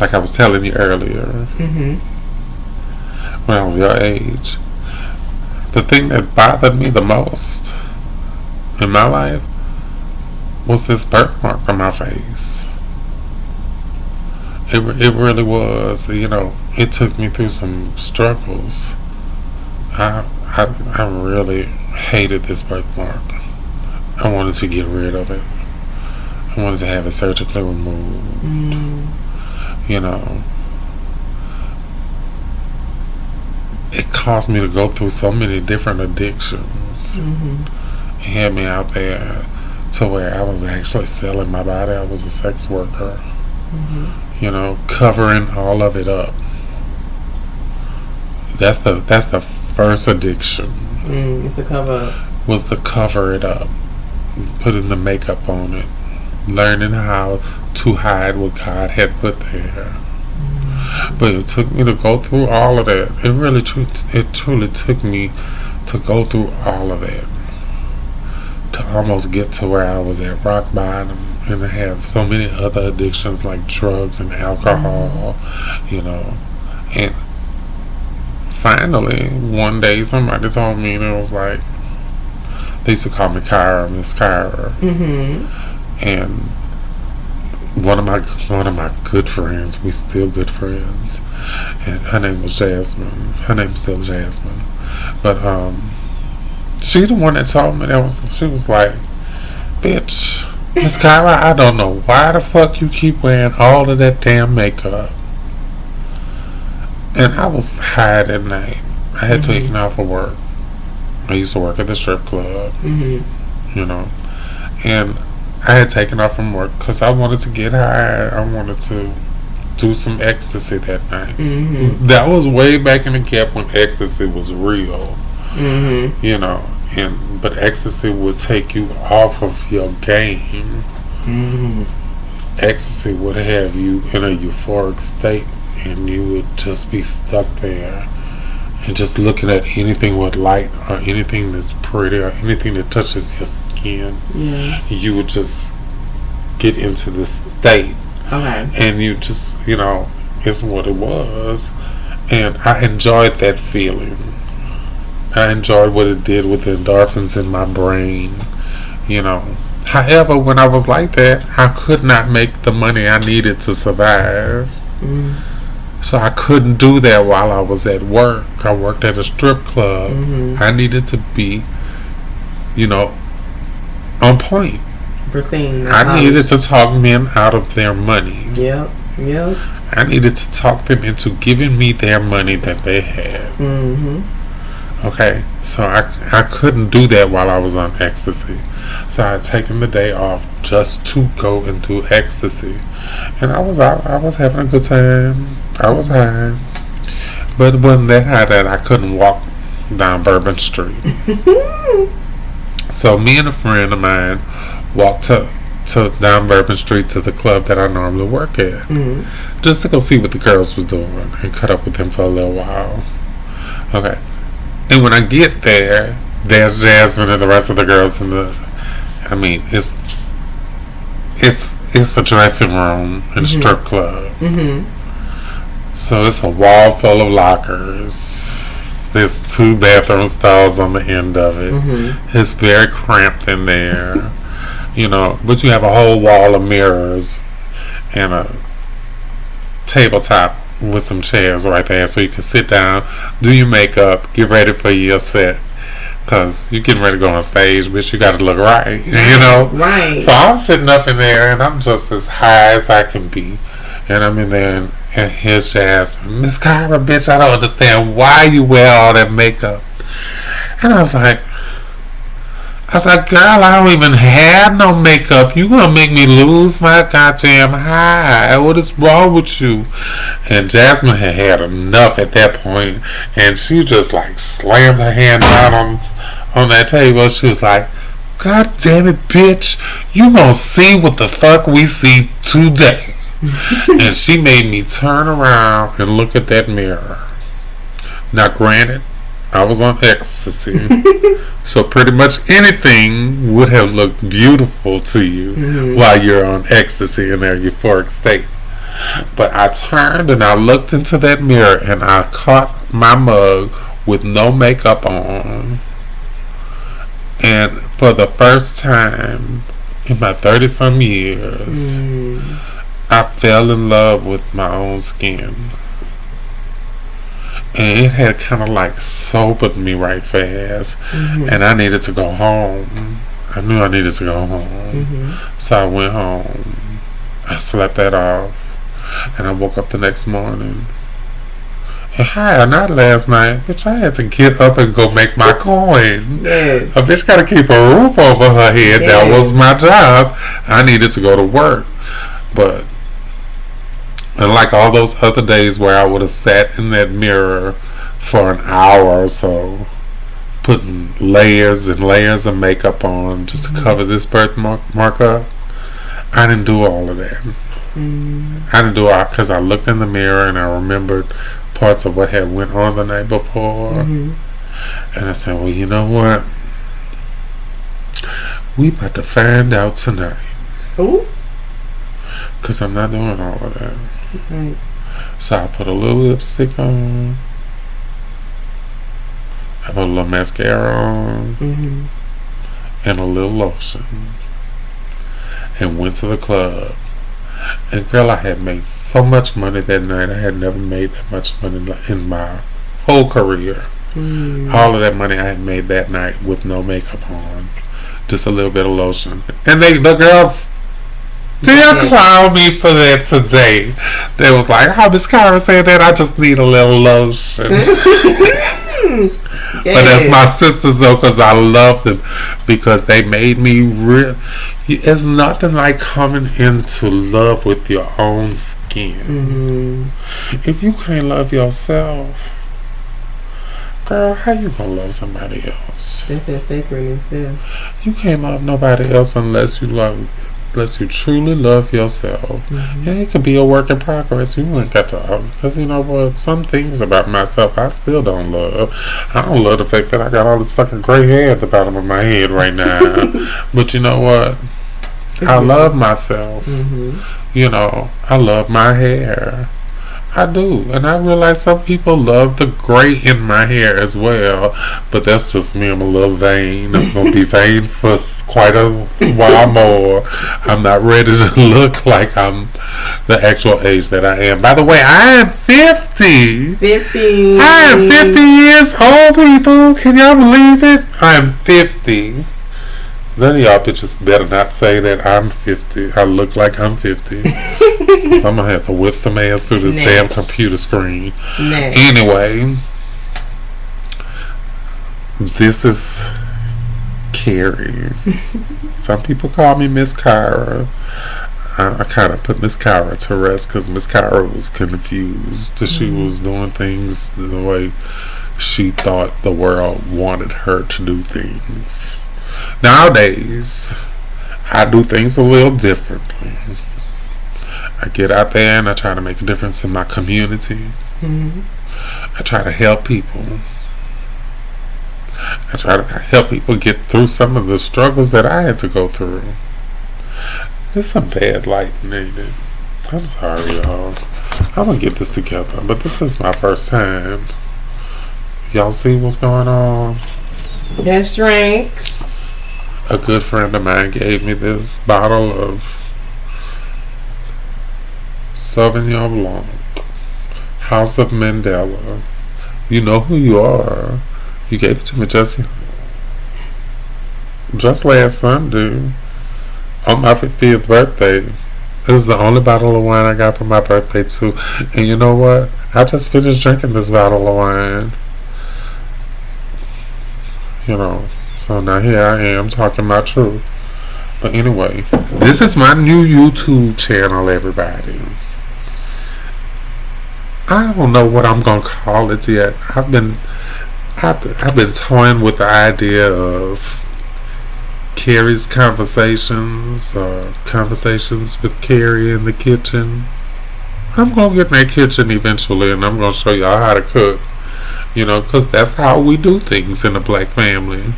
like I was telling you earlier, when I was your age, the thing that bothered me the most in my life was this birthmark on my face. It really was. You know, it took me through some struggles. I really hated this birthmark. I wanted to get rid of it. I wanted to have it surgically removed. You know, it caused me to go through so many different addictions. It had me out there to where I was actually selling my body. I was a sex worker. You know, covering all of it up. That's the first addiction. It's a cover up. Was to cover it up, putting the makeup on it, learning how to hide what God had put there. But it took me to go through all of that. It truly took me to go through all of that to almost get to where I was at rock bottom, and to have so many other addictions like drugs and alcohol, you know. And finally, one day somebody told me, and it was like, they used to call me Kyra, Miss Kyra. And one of my good friends, we still good friends, and her name was Jasmine. Her name's still Jasmine. But she the one that told me she was like, bitch, Miss Kyra, I don't know why the fuck you keep wearing all of that damn makeup. And I was high at night. I had taken off of work. I used to work at the strip club, you know, and I had taken off from work because I wanted to get high. I wanted to do some ecstasy that night. That was way back in the gap when ecstasy was real, you know, but ecstasy would take you off of your game. Ecstasy would have you in a euphoric state, and you would just be stuck there and just looking at anything with light or anything that's pretty or anything that touches your skin. You would just get into this state. And you just, you know, it's what it was. And I enjoyed that feeling. I enjoyed what it did with the endorphins in my brain, you know. However, when I was like that, I could not make the money I needed to survive. So I couldn't do that while I was at work. I worked at a strip club. I needed to be, you know, on point. I needed to talk men out of their money. I needed to talk them into giving me their money that they had. Okay, so I couldn't do that while I was on ecstasy. So I had taken the day off just to go and do ecstasy. And I was out, I was having a good time. I was high. But it wasn't that high that I couldn't walk down Bourbon Street. So me and a friend of mine walked to down Bourbon Street to the club that I normally work at. Just to go see what the girls was doing and cut up with them for a little while. Okay. And when I get there, there's Jasmine and the rest of the girls in the, I mean, it's a dressing room in a strip club. So it's a wall full of lockers. There's 2 bathroom stalls on the end of it. It's very cramped in there, you know, but you have a whole wall of mirrors and a tabletop with some chairs right there, so you can sit down, do your makeup, get ready for your set, because you're getting ready to go on stage, bitch. You got to look right, you know. So I'm sitting up in there, and I'm just as high as I can be, and I'm in there, and here's Jasmine. Miss Kyra, bitch, I don't understand why you wear all that makeup. And I was like, girl, I don't even have no makeup. You gonna make me lose my goddamn high. What is wrong with you? And Jasmine had enough at that point, and she just like slammed her hand down on that table. She was like, God damn it, bitch. You gonna see what the fuck we see today. And she made me turn around and look at that mirror. Now granted, I was on ecstasy, so pretty much anything would have looked beautiful to you while you're on ecstasy in their euphoric state. But I turned and I looked into that mirror and I caught my mug with no makeup on. And for the first time in my 30-some years, I fell in love with my own skin. And it had kind of like sobered me right fast. And I needed to go home. I knew I needed to go home. So I went home. I slept that off. And I woke up the next morning. And not last night, bitch, I had to get up and go make my coin. Yes. A bitch gotta keep a roof over her head. Yes. That was my job. I needed to go to work. But unlike all those other days where I would have sat in that mirror for an hour or so, putting layers and layers of makeup on just to cover this birthmark up, I didn't do all of that. I didn't do it because I looked in the mirror and I remembered parts of what had went on the night before. And I said, well, you know what? We about to find out tonight. Ooh. Because I'm not doing all of that. Right. So I put a little lipstick on. I put a little mascara on. And a little lotion. And went to the club. And girl, I had made so much money that night. I had never made that much money in my whole career. All of that money I had made that night with no makeup on. Just a little bit of lotion. And the girls still clown me for that today. They was like, oh, Miss Kyra said that I just need a little lotion. But that's my sisters though, because I love them, because they made me real. It's nothing like coming into love with your own skin. If you can't love yourself, girl, how you gonna love somebody else? That's that sacredness there. You can't love nobody else unless you truly love yourself. Yeah, it could be a work in progress. You ain't got to, because you know what, some things about myself I still don't love. I don't love the fact that I got all this fucking gray hair at the bottom of my head right now. But you know what, I love myself. You know, I love my hair. I do. And I realize some people love the gray in my hair as well. But that's just me. I'm a little vain. I'm going to be vain for quite a while more. I'm not ready to look like I'm the actual age that I am. By the way, I am 50. 50. I am 50 years old, people. Can y'all believe it? I am 50. None of y'all bitches better not say that I'm 50. I look like I'm 50. So I'm gonna have to whip some ass through this damn computer screen. Anyway, this is Kerry. Some people call me Miss Kyra. I kind of put Miss Kyra to rest because Miss Kyra was confused. She was doing things the way she thought the world wanted her to do things. Nowadays, I do things a little differently. I get out there and I try to make a difference in my community. I try to help people. I try to help people get through some of the struggles that I had to go through. There's some bad lighting, ain't it? I'm sorry, y'all. I'm gonna get this together, but this is my first time. Y'all see what's going on? That's right. A good friend of mine gave me this bottle of Sauvignon Blanc, House of Mandela. You know who you are. You gave it to me just last Sunday on my 50th birthday. It was the only bottle of wine I got for my birthday too. And you know what? I just finished drinking this bottle of wine. You know. So now here I am talking my truth. But anyway, this is my new YouTube channel, everybody. I don't know what I'm gonna call it yet. I've been toying with the idea of Kerry's Conversations, Conversations with Kerry in the kitchen. I'm gonna get in that kitchen eventually, and I'm gonna show y'all how to cook. You know, because that's how we do things in a black family.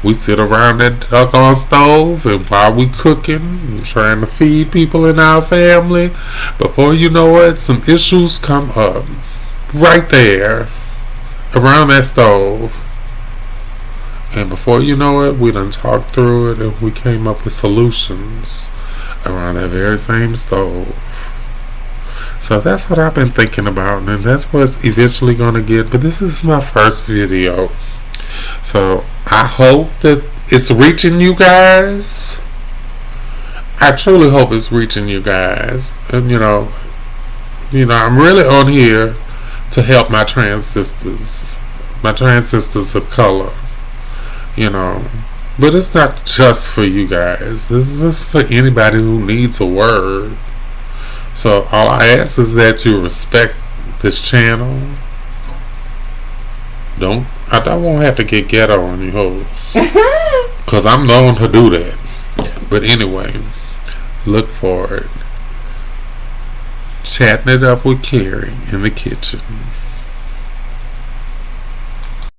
We sit around that doggone stove, and while we cooking and trying to feed people in our family, before you know it, some issues come up right there around that stove. And before you know it, we done talked through it and we came up with solutions around that very same stove. So that's what I've been thinking about, and that's what it's eventually going to get. But this is my first video. So I hope that it's reaching you guys. I truly hope it's reaching you guys. And I'm really on here to help my trans sisters of color. But it's not just for you guys. This is just for anybody who needs a word. So all I ask is that you respect this channel. I won't have to get ghetto on you hoes, cause I'm known to do that. But anyway, look for it. Chatting it up with Kerry in the kitchen.